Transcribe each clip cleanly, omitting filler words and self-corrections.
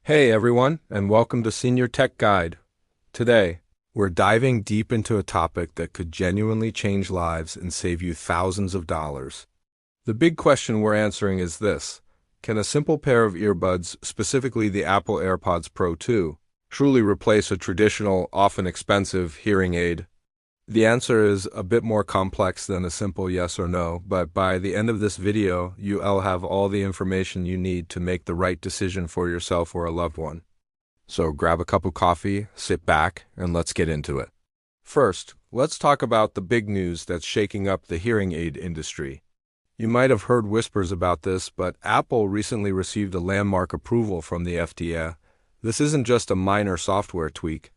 Hey everyone, and welcome to Senior Tech Guide. Today, we're diving deep into a topic that could genuinely change lives and save you thousands of dollars. The big question we're answering is this: can a simple pair of earbuds, specifically the Apple AirPods Pro 2, truly replace a traditional, often expensive hearing aid? The answer is a bit more complex than a simple yes or no, but by the end of this video, you'll have all the information you need to make the right decision for yourself or a loved one. So grab a cup of coffee, sit back, and let's get into it. First, let's talk about the big news that's shaking up the hearing aid industry. You might have heard whispers about this, but Apple recently received a landmark approval from the FDA. This isn't just a minor software tweak.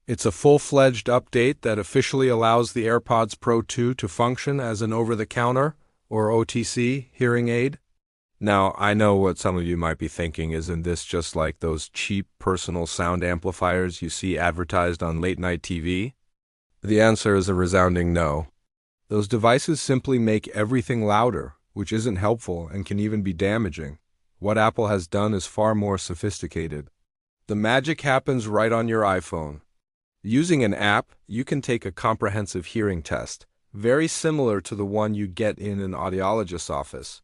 It's a full-fledged update that officially allows the AirPods Pro 2 to function as an over-the-counter, or OTC, hearing aid. Now, I know what some of you might be thinking: isn't this just like those cheap personal sound amplifiers you see advertised on late-night TV? The answer is a resounding no. Those devices simply make everything louder, which isn't helpful and can even be damaging. What Apple has done is far more sophisticated. The magic happens right on your iPhone. Using an app, you can take a comprehensive hearing test, very similar to the one you get in an audiologist's office.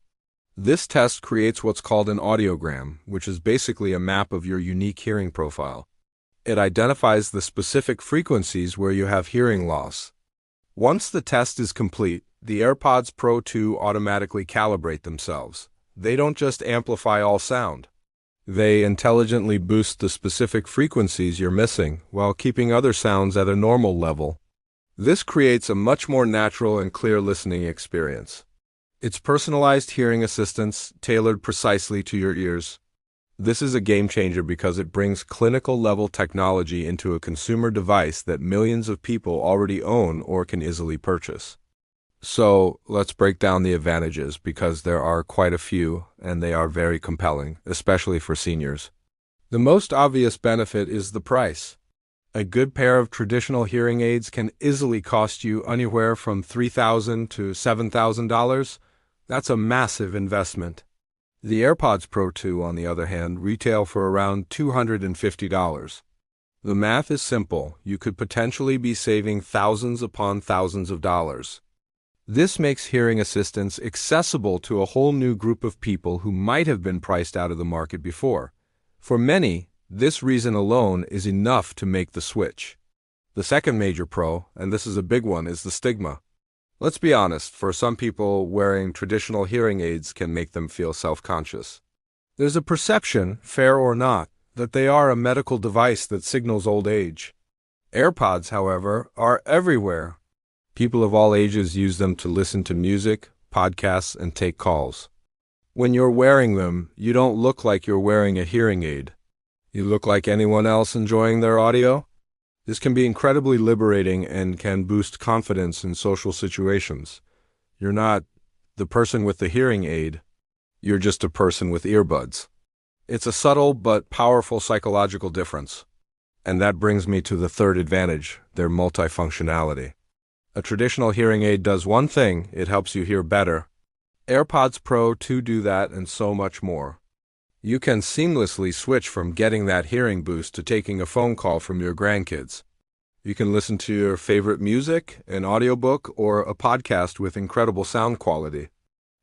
This test creates what's called an audiogram, which is basically a map of your unique hearing profile. It identifies the specific frequencies where you have hearing loss. Once the test is complete, the AirPods Pro 2 automatically calibrate themselves. They don't just amplify all sound. They intelligently boost the specific frequencies you're missing while keeping other sounds at a normal level. This creates a much more natural and clear listening experience. It's personalized hearing assistance tailored precisely to your ears. This is a game changer because it brings clinical-level technology into a consumer device that millions of people already own or can easily purchase. So, let's break down the advantages, because there are quite a few, and they are very compelling, especially for seniors. The most obvious benefit is the price. A good pair of traditional hearing aids can easily cost you anywhere from $3,000 to $7,000. That's a massive investment. The AirPods Pro 2, on the other hand, retail for around $250. The math is simple. You could potentially be saving thousands upon thousands of dollars. This makes hearing assistance accessible to a whole new group of people who might have been priced out of the market before. For many, this reason alone is enough to make the switch. The second major pro, and this is a big one, is the stigma. Let's be honest, for some people, wearing traditional hearing aids can make them feel self-conscious. There's a perception, fair or not, that they are a medical device that signals old age. AirPods, however, are everywhere. People of all ages use them to listen to music, podcasts, and take calls. When you're wearing them, you don't look like you're wearing a hearing aid. You look like anyone else enjoying their audio. This can be incredibly liberating and can boost confidence in social situations. You're not the person with the hearing aid. You're just a person with earbuds. It's a subtle but powerful psychological difference. And that brings me to the third advantage: their multifunctionality. A traditional hearing aid does one thing: it helps you hear better. AirPods Pro 2 do that and so much more. You can seamlessly switch from getting that hearing boost to taking a phone call from your grandkids. You can listen to your favorite music, an audiobook, or a podcast with incredible sound quality.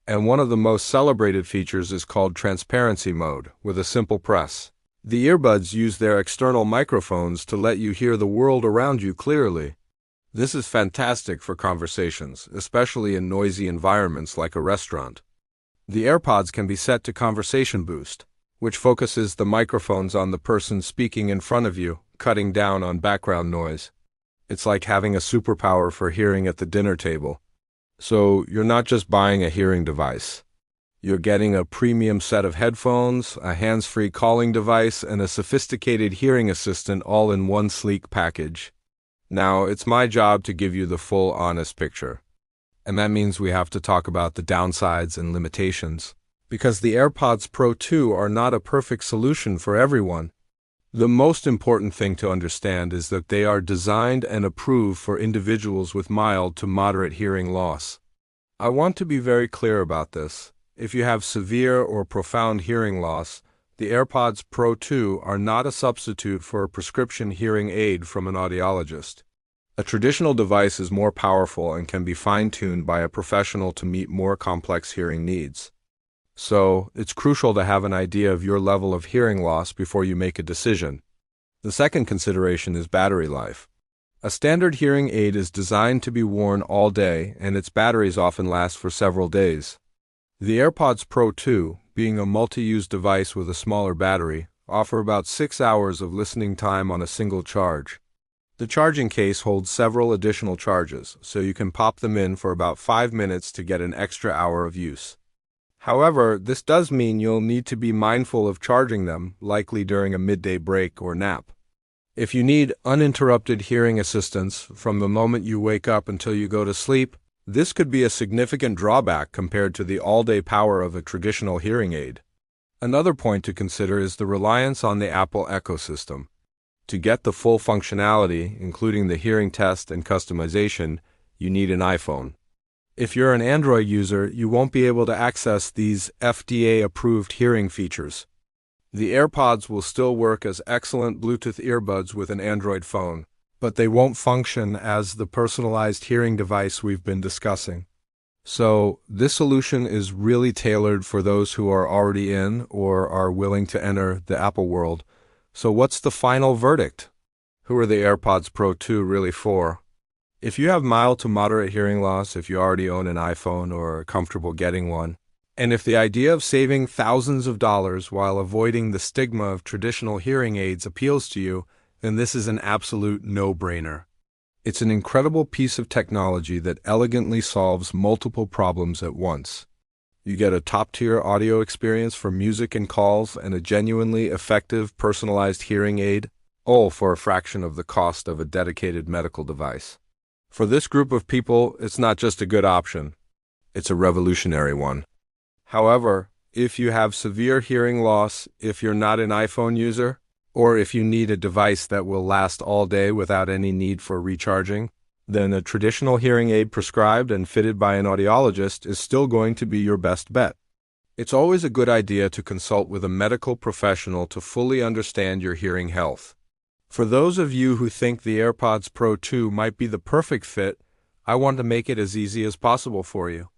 And one of the most celebrated features is called transparency mode, with a simple press. The earbuds use their external microphones to let you hear the world around you clearly. This is fantastic for conversations, especially in noisy environments like a restaurant. The AirPods can be set to Conversation Boost, which focuses the microphones on the person speaking in front of you, cutting down on background noise. It's like having a superpower for hearing at the dinner table. So you're not just buying a hearing device. You're getting a premium set of headphones, a hands-free calling device, and a sophisticated hearing assistant all in one sleek package. Now, it's my job to give you the full, honest picture. And that means we have to talk about the downsides and limitations, because the AirPods Pro 2 are not a perfect solution for everyone. The most important thing to understand is that they are designed and approved for individuals with mild to moderate hearing loss. I want to be very clear about this. If you have severe or profound hearing loss, The AirPods Pro 2 are not a substitute for a prescription hearing aid from an audiologist. A traditional device is more powerful and can be fine-tuned by a professional to meet more complex hearing needs. So, it's crucial to have an idea of your level of hearing loss before you make a decision. The second consideration is battery life. A standard hearing aid is designed to be worn all day, and its batteries often last for several days. The AirPods Pro 2, being a multi-use device with a smaller battery, offer about 6 hours of listening time on a single charge. The charging case holds several additional charges, so you can pop them in for about 5 minutes to get an extra hour of use. However, this does mean you'll need to be mindful of charging them, likely during a midday break or nap. If you need uninterrupted hearing assistance from the moment you wake up until you go to sleep, this could be a significant drawback compared to the all-day power of a traditional hearing aid. Another point to consider is the reliance on the Apple ecosystem. To get the full functionality, including the hearing test and customization, you need an iPhone. If you're an Android user, you won't be able to access these FDA-approved hearing features. The AirPods will still work as excellent Bluetooth earbuds with an Android phone, but they won't function as the personalized hearing device we've been discussing. So, this solution is really tailored for those who are already in or are willing to enter the Apple world. So what's the final verdict? Who are the AirPods Pro 2 really for? If you have mild to moderate hearing loss, if you already own an iPhone or are comfortable getting one, and if the idea of saving thousands of dollars while avoiding the stigma of traditional hearing aids appeals to you, then this is an absolute no-brainer. It's an incredible piece of technology that elegantly solves multiple problems at once. You get a top-tier audio experience for music and calls and a genuinely effective personalized hearing aid, all for a fraction of the cost of a dedicated medical device. For this group of people, it's not just a good option, it's a revolutionary one. However, if you have severe hearing loss, if you're not an iPhone user, or if you need a device that will last all day without any need for recharging, then a traditional hearing aid prescribed and fitted by an audiologist is still going to be your best bet. It's always a good idea to consult with a medical professional to fully understand your hearing health. For those of you who think the AirPods Pro 2 might be the perfect fit, I want to make it as easy as possible for you.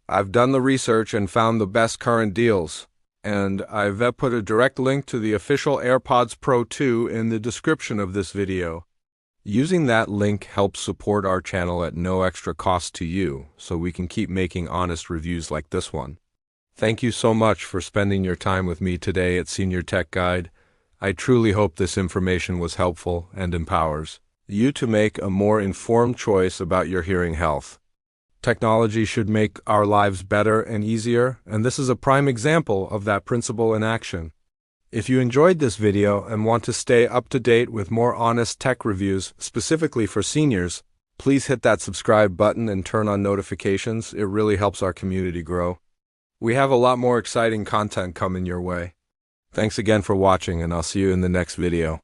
I've done the research and found the best current deals, and I've put a direct link to the official AirPods Pro 2 in the description of this video. Using that link helps support our channel at no extra cost to you, so we can keep making honest reviews like this one. Thank you so much for spending your time with me today at Senior Tech Guide. I truly hope this information was helpful and empowers you to make a more informed choice about your hearing health. Technology should make our lives better and easier, and this is a prime example of that principle in action. If you enjoyed this video and want to stay up to date with more honest tech reviews specifically for seniors, please hit that subscribe button and turn on notifications. It really helps our community grow. We have a lot more exciting content coming your way. Thanks again for watching, and I'll see you in the next video.